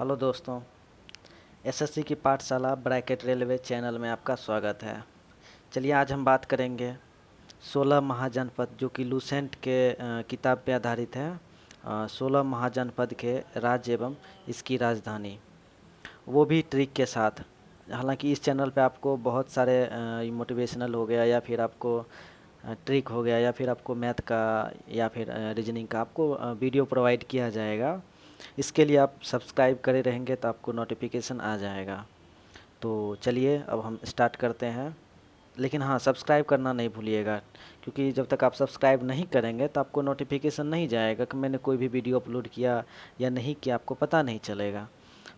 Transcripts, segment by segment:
Hello दोस्तों। SSC की पाठशाला ब्रैकेट रेलवे चैनल में आपका स्वागत है। चलिए आज हम बात करेंगे 16 महाजनपद जो कि लूसेंट के किताब पे आधारित है। 16 महाजनपद के राज्य एवं इसकी राजधानी, वो भी ट्रिक के साथ। हालांकि इस चैनल पे आपको बहुत सारे मोटिवेशनल हो गया या फिर आपको ट्रिक हो गया या फिर आपको मैथ का या फिर रीजनिंग का आपको वीडियो प्रोवाइड किया जाएगा। इसके लिए आप सब्सक्राइब करे रहेंगे तो आपको नोटिफिकेशन आ जाएगा। तो चलिए अब हम स्टार्ट करते हैं। लेकिन हाँ, सब्सक्राइब करना नहीं भूलिएगा, क्योंकि जब तक आप सब्सक्राइब नहीं करेंगे तो आपको नोटिफिकेशन नहीं जाएगा कि मैंने कोई भी वीडियो अपलोड किया या नहीं किया, आपको पता नहीं चलेगा।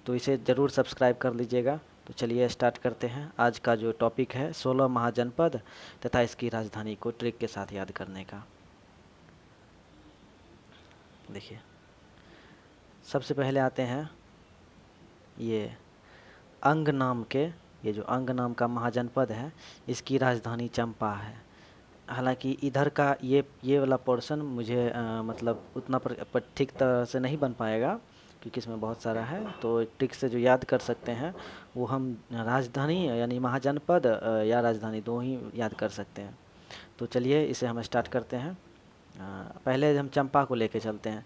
तो इसे ज़रूर सब्सक्राइब कर लीजिएगा। तो चलिए स्टार्ट करते हैं। आज का जो टॉपिक है 16 महाजनपद तथा इसकी राजधानी को ट्रिक के साथ याद करने का। देखिए, सबसे पहले आते हैं ये अंग नाम के। ये जो अंग नाम का महाजनपद है, इसकी राजधानी चंपा है। हालांकि इधर का ये वाला पोर्शन मुझे मतलब उतना पर ठीक तरह से नहीं बन पाएगा, क्योंकि इसमें बहुत सारा है। तो ट्रिक से जो याद कर सकते हैं वो हम राजधानी यानी महाजनपद या राजधानी दो ही याद कर सकते हैं। तो चलिए इसे हम स्टार्ट करते हैं। पहले हम चंपा को लेके चलते हैं।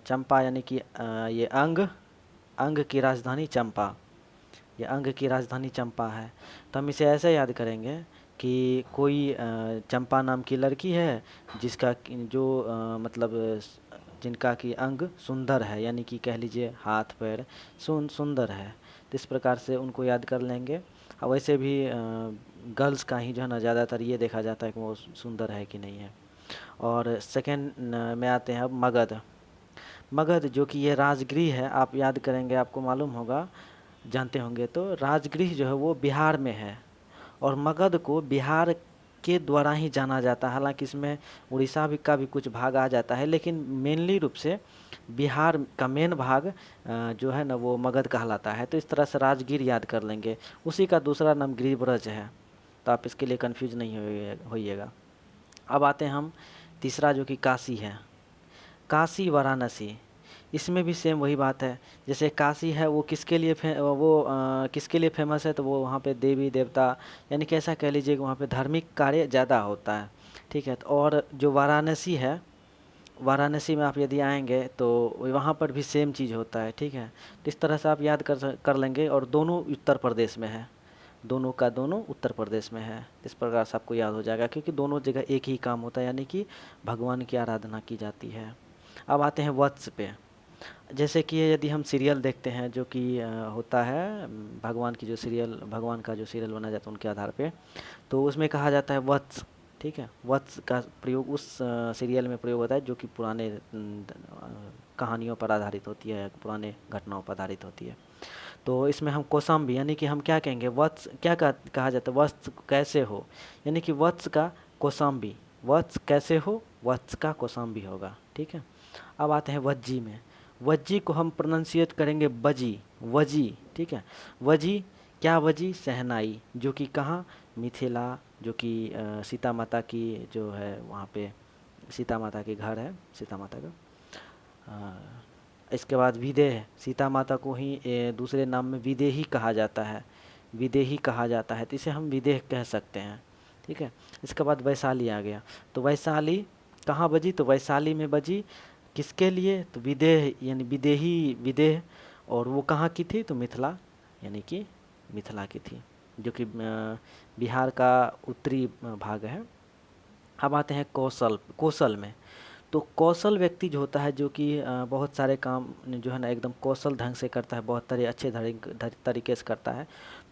चंपा यानी कि ये अंग अंग की राजधानी चंपा। ये अंग की राजधानी चंपा है। तो हम इसे ऐसे याद करेंगे कि कोई चंपा नाम की लड़की है जो मतलब जिनका कि अंग सुंदर है, यानी कि कह लीजिए हाथ पैर सुंदर है। तो इस प्रकार से उनको याद कर लेंगे। और वैसे भी गर्ल्स का ही जो है ना ज़्यादातर ये देखा जाता है कि वो सुंदर है कि नहीं है। और सेकंड में आते हैं अब मगध। मगध जो कि ये राजगृह है, आप याद करेंगे आपको मालूम होगा, जानते होंगे। तो राजगृह जो है वो बिहार में है, और मगध को बिहार के द्वारा ही जाना जाता है। हालांकि इसमें उड़ीसा भी का भी कुछ भाग आ जाता है, लेकिन मेनली रूप से बिहार का मेन भाग जो है ना वो मगध कहलाता है। तो इस तरह से राजगीर याद कर लेंगे। उसी का दूसरा नाम गिरिब्रज है, तो आप इसके लिए कंफ्यूज नहीं होइएगा। अब आते हैं हम तीसरा, जो कि काशी है। काशी वाराणसी, इसमें भी सेम वही बात है। जैसे काशी है वो किसके लिए फेमस है, तो वो वहाँ पे देवी देवता, यानी कि ऐसा कह लीजिए कि वहाँ पे धार्मिक कार्य ज़्यादा होता है। ठीक है। तो और जो वाराणसी है, वाराणसी में आप यदि आएंगे तो वहाँ पर भी सेम चीज़ होता है। ठीक है। तो इस तरह से आप याद कर लेंगे। और दोनों उत्तर प्रदेश में है, दोनों का दोनों उत्तर प्रदेश में है। इस प्रकार से आपको याद हो जाएगा, क्योंकि दोनों जगह एक ही काम होता है, यानी कि भगवान की आराधना की जाती है। अब आते हैं वत्स पे। जैसे कि यदि हम सीरियल देखते हैं जो कि होता है भगवान की जो सीरियल, भगवान का जो सीरियल बनाया जाता है उनके आधार पे, तो उसमें कहा जाता है वत्स। ठीक है। वत्स का प्रयोग उस सीरियल में प्रयोग होता है जो कि पुराने कहानियों पर आधारित होती है, पुराने घटनाओं पर आधारित होती है। तो इसमें हम कौशाम्बी, यानी कि हम क्या कहेंगे, वत्स क्या कहा जाता है, वत्स कैसे हो, यानी कि वत्स का कौशाम्बी। वत्स कैसे हो, वत्स का कौशाम्बी होगा। ठीक है। अब आते हैं वज्जी में। वज्जी को हम प्रोनाउंसिएट करेंगे बजी, वजी। ठीक है। वजी, क्या वजी, शहनाई, जो कि कहाँ, मिथिला, जो कि सीता माता की जो है वहाँ पे सीता माता के घर है, सीता माता का। इसके बाद विदेह, सीता माता को ही दूसरे नाम में विदेही कहा जाता है, विदेही कहा जाता है, तो इसे हम विदेह कह सकते हैं। ठीक है। इसके बाद वैशाली आ गया। तो वैशाली कहाँ बजी, तो वैशाली में बजी किसके लिए, तो विदेह यानी विदेही, विदेह। और वो कहाँ की थी, तो मिथिला, यानी कि मिथिला की थी, जो कि बिहार का उत्तरी भाग है। अब आते हैं कौशल। कौशल में तो कौशल व्यक्ति जो होता है, जो कि बहुत सारे काम जो है ना एकदम कौशल ढंग से करता है, बहुत अच्छे तरीके से करता है।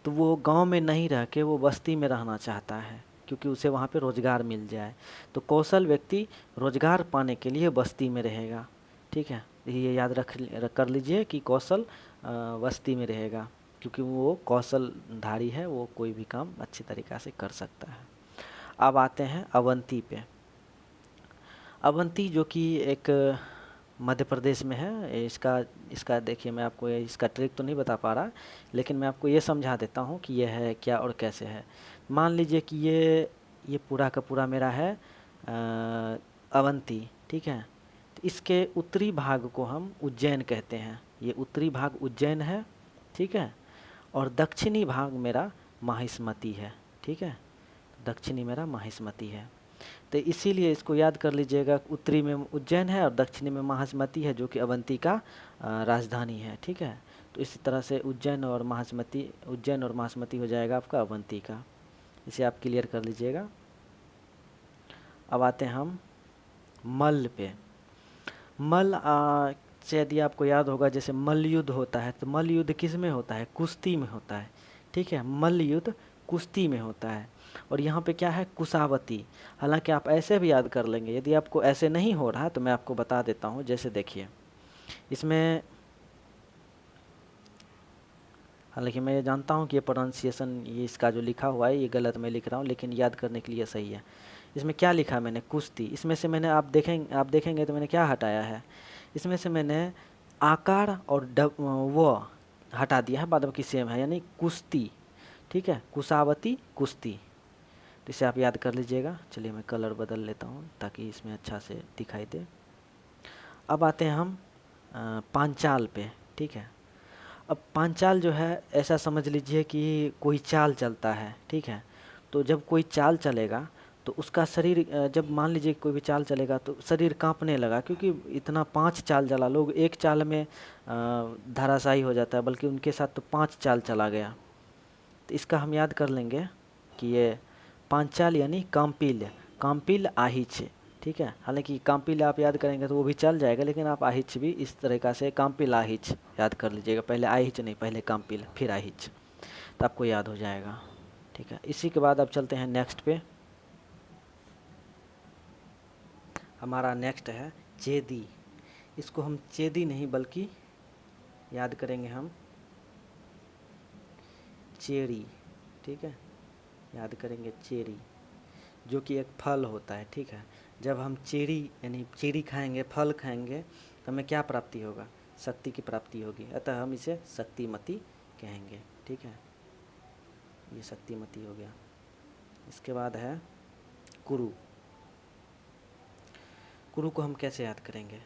तो वो गांव में नहीं रह के वो बस्ती में रहना चाहता है, क्योंकि उसे वहाँ पे रोज़गार मिल जाए। तो कौशल व्यक्ति रोज़गार पाने के लिए बस्ती में रहेगा। ठीक है। ये याद कर लीजिए कि कौशल बस्ती में रहेगा, क्योंकि वो कौशलधारी है, वो कोई भी काम अच्छी तरीक़ा से कर सकता है। अब आते हैं अवंती पे। अवंती जो कि एक मध्य प्रदेश में है। इसका इसका देखिए, मैं आपको इसका ट्रिक तो नहीं बता पा रहा, लेकिन मैं आपको ये समझा देता हूँ कि यह है क्या और कैसे है। मान लीजिए कि ये पूरा का पूरा मेरा है अवंती। ठीक है। इसके उत्तरी भाग को हम उज्जैन कहते हैं, ये उत्तरी भाग उज्जैन है, ठीक है। और दक्षिणी भाग मेरा माहिष्मति है, ठीक है, दक्षिणी मेरा माहिष्मति है। तो इसीलिए इसको याद कर लीजिएगा, उत्तरी में उज्जैन है और दक्षिणी में माहिष्मति है, जो कि अवंती का राजधानी है, ठीक है। तो इसी तरह से उज्जैन और माहिष्मति हो जाएगा आपका अवंती का, इसे आप क्लियर कर लीजिएगा। अब आते हैं हम मल्ल पे। मल्ल से यदि आपको याद होगा, जैसे मल्ल युद्ध होता है, तो मल्ल युद्ध किस में होता है? कुश्ती में होता है, ठीक है। मल्ल युद्ध कुश्ती में होता है। और यहाँ पे क्या है? कुशावती। हालांकि आप ऐसे भी याद कर लेंगे, यदि आपको ऐसे नहीं हो रहा है तो मैं आपको बता देता हूँ। जैसे देखिए, इसमें हालांकि मैं ये जानता हूँ कि ये प्रोनाउंसिएशन, ये इसका जो लिखा हुआ है ये गलत मैं लिख रहा हूँ, लेकिन याद करने के लिए सही है। इसमें क्या लिखा है मैंने? कुश्ती। इसमें से मैंने, आप देखेंगे तो मैंने क्या हटाया है? इसमें से मैंने आकार और वो हटा दिया है, बाद बाकी सेम है, यानी कुश्ती, ठीक है। कुशावती कुश्ती, तो इसे आप याद कर लीजिएगा। चलिए मैं कलर बदल लेता हूँ ताकि इसमें अच्छा से दिखाई दे। अब आते हैं हम पांचाल पे, ठीक है। अब पांचाल जो है, ऐसा समझ लीजिए कि कोई चाल चलता है, ठीक है। तो जब कोई चाल चलेगा तो उसका शरीर, जब मान लीजिए कोई भी चाल चलेगा तो शरीर कांपने लगा, क्योंकि इतना 5 चाल चला, लोग एक चाल में धराशायी हो जाता है, बल्कि उनके साथ तो 5 चाल चला गया। तो इसका हम याद कर लेंगे कि ये पांचाल यानी कांपिल, कांपिल आहिच, ठीक है। हालांकि कांपिल आप याद करेंगे तो वो भी चल जाएगा, लेकिन आप आहिच भी इस तरीक़ा से कांपिल आहिच याद कर लीजिएगा। पहले आहिच नहीं, पहले कांपिल फिर आहिच, तो आपको याद हो जाएगा, ठीक है। इसी के बाद अब चलते हैं नेक्स्ट पे। हमारा नेक्स्ट है चेदी। इसको हम चेदी नहीं बल्कि याद करेंगे हम चेरी, ठीक है, याद करेंगे चेरी, जो कि एक फल होता है, ठीक है। जब हम चेरी यानी चेरी खाएंगे, फल खाएंगे, तो हमें क्या प्राप्ति होगा? शक्ति की प्राप्ति होगी, अतः हम इसे शक्तिमती कहेंगे, ठीक है। ये शक्तिमती हो गया। इसके बाद है कुरु। कुरु को हम कैसे याद करेंगे?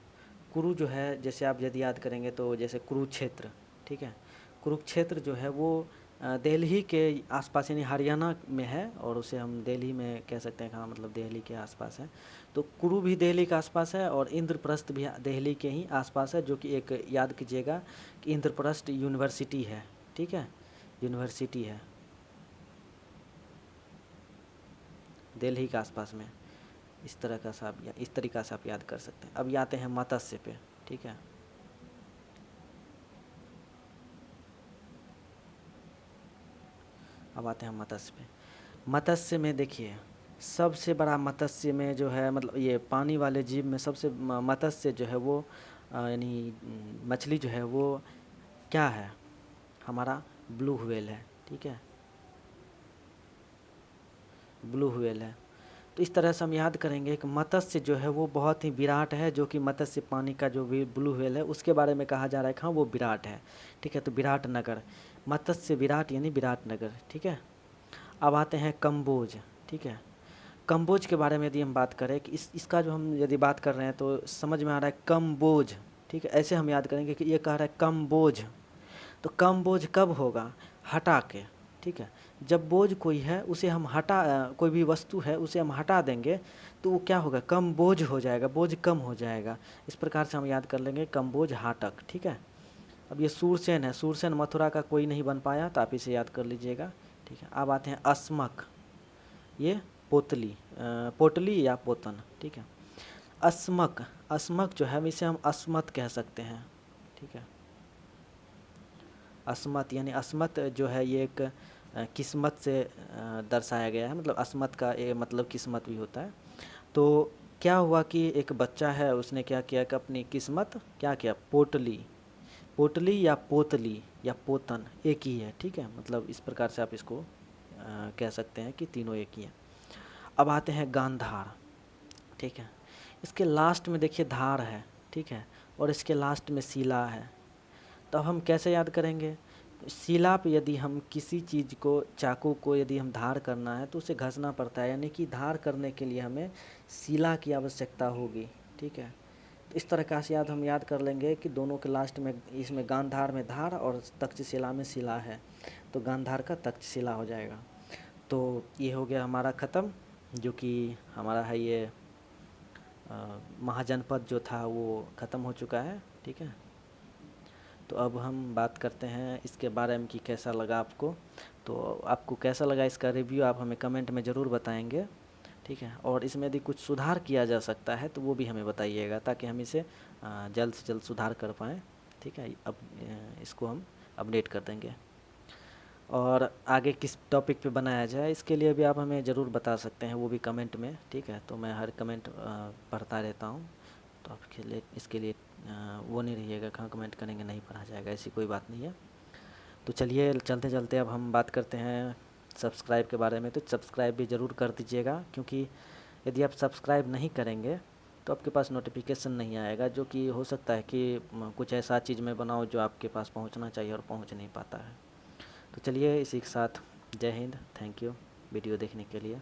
कुरु जो है, जैसे आप यदि याद करेंगे तो जैसे कुरुक्षेत्र, ठीक है। कुरुक्षेत्र जो है वो दिल्ली के आसपास यानी हरियाणा में है, और उसे हम दिल्ली में कह सकते हैं, हाँ मतलब दिल्ली के आसपास है। तो कुरु भी दिल्ली के आसपास है और इंद्रप्रस्थ भी दिल्ली के ही आसपास है, जो कि एक, याद कीजिएगा कि इंद्रप्रस्थ यूनिवर्सिटी है, ठीक है, यूनिवर्सिटी है दिल्ली के आसपास में। इस तरह का आप इस तरीक़ा से आप याद कर सकते हैं। अब आते हैं मत्स्य पे, ठीक है। अब आते हैं मत्स्य पे। मत्स्य में देखिए, सबसे बड़ा मत्स्य में जो है, मतलब ये पानी वाले जीव में सबसे मत्स्य जो है वो यानी मछली जो है वो क्या है? हमारा ब्लू व्हेल है, ठीक है, ब्लू व्हेल है। तो इस तरह से हम याद करेंगे कि मत्स्य जो है वो बहुत ही विराट है, जो कि मत्स्य पानी का जो भी ब्लू व्हेल है उसके बारे में कहा जा रहा है कि हाँ वो विराट है, ठीक है। तो विराट नगर, मत्स्य विराट यानी विराट नगर, ठीक है। अब आते हैं कम्बोज, ठीक है। कम्बोज के बारे में यदि हम बात करें कि इसका जो हम यदि बात कर रहे हैं तो समझ में आ रहा है कम्बोज, ठीक है। ऐसे हम याद करेंगे कि ये कह रहा है कम्बोज, तो कम्बोज कब होगा? हटा के, ठीक है। जब बोझ कोई है उसे हम कोई भी वस्तु है उसे हम हटा देंगे तो वो क्या होगा? कम बोझ हो जाएगा, बोझ कम हो जाएगा। इस प्रकार से हम याद कर लेंगे कम्बोज हाटक, ठीक है। अब ये सूरसेन है, सूरसेन मथुरा का कोई नहीं बन पाया, तो आप इसे याद कर लीजिएगा, ठीक है। अब आते हैं अस्मक, ये पोटली या पोतन, ठीक है। अस्मक, अस्मक जो है इसे हम अस्मत कह सकते हैं, ठीक है। अस्मत यानी अस्मत जो है ये एक किस्मत से दर्शाया गया है, मतलब अस्मत का ये मतलब किस्मत भी होता है। तो क्या हुआ कि एक बच्चा है, उसने क्या किया कि अपनी किस्मत क्या किया? पोटली, पोटली या पोतली या पोतन एक ही है, ठीक है। मतलब इस प्रकार से आप इसको कह सकते हैं कि तीनों एक ही है। अब आते हैं गांधार, ठीक है। इसके लास्ट में देखिए धार है, ठीक है, और इसके लास्ट में शिला है। तो अब हम कैसे याद करेंगे? शिला पे यदि हम किसी चीज़ को, चाकू को यदि हम धार करना है तो उसे घसना पड़ता है, यानी कि धार करने के लिए हमें शिला की आवश्यकता होगी, ठीक है। इस तरह का याद हम याद कर लेंगे कि दोनों के लास्ट में इसमें गांधार में धार और तक्षशिला में शिला है, तो गांधार का तक्षशिला हो जाएगा। तो ये हो गया हमारा ख़त्म, जो कि हमारा है ये महाजनपद जो था वो ख़त्म हो चुका है। ठीक है, तो अब हम बात करते हैं इसके बारे में कि कैसा लगा आपको। तो आपको कैसा लगा इसका रिव्यू आप हमें कमेंट में ज़रूर बताएंगे। ठीक है, और इसमें यदि कुछ सुधार किया जा सकता है तो वो भी हमें बताइएगा, ताकि हम इसे जल्द से जल्द सुधार कर पाएँ। ठीक है, अब इसको हम अपडेट कर देंगे। और आगे किस टॉपिक पे बनाया जाए इसके लिए भी आप हमें ज़रूर बता सकते हैं, वो भी कमेंट में। ठीक है, तो मैं हर कमेंट पढ़ता रहता हूँ, तो आपके लिए इसके लिए वो नहीं रहिएगा कहाँ कमेंट करेंगे नहीं पढ़ा जाएगा, ऐसी कोई बात नहीं है। तो चलिए चलते चलते अब हम बात करते हैं सब्सक्राइब के बारे में। तो सब्सक्राइब भी ज़रूर कर दीजिएगा, क्योंकि यदि आप सब्सक्राइब नहीं करेंगे तो आपके पास नोटिफिकेशन नहीं आएगा, जो कि हो सकता है कि कुछ ऐसा चीज़ में बनाओ जो आपके पास पहुंचना चाहिए और पहुंच नहीं पाता है। तो चलिए इसी के साथ जय हिंद, थैंक यू वीडियो देखने के लिए।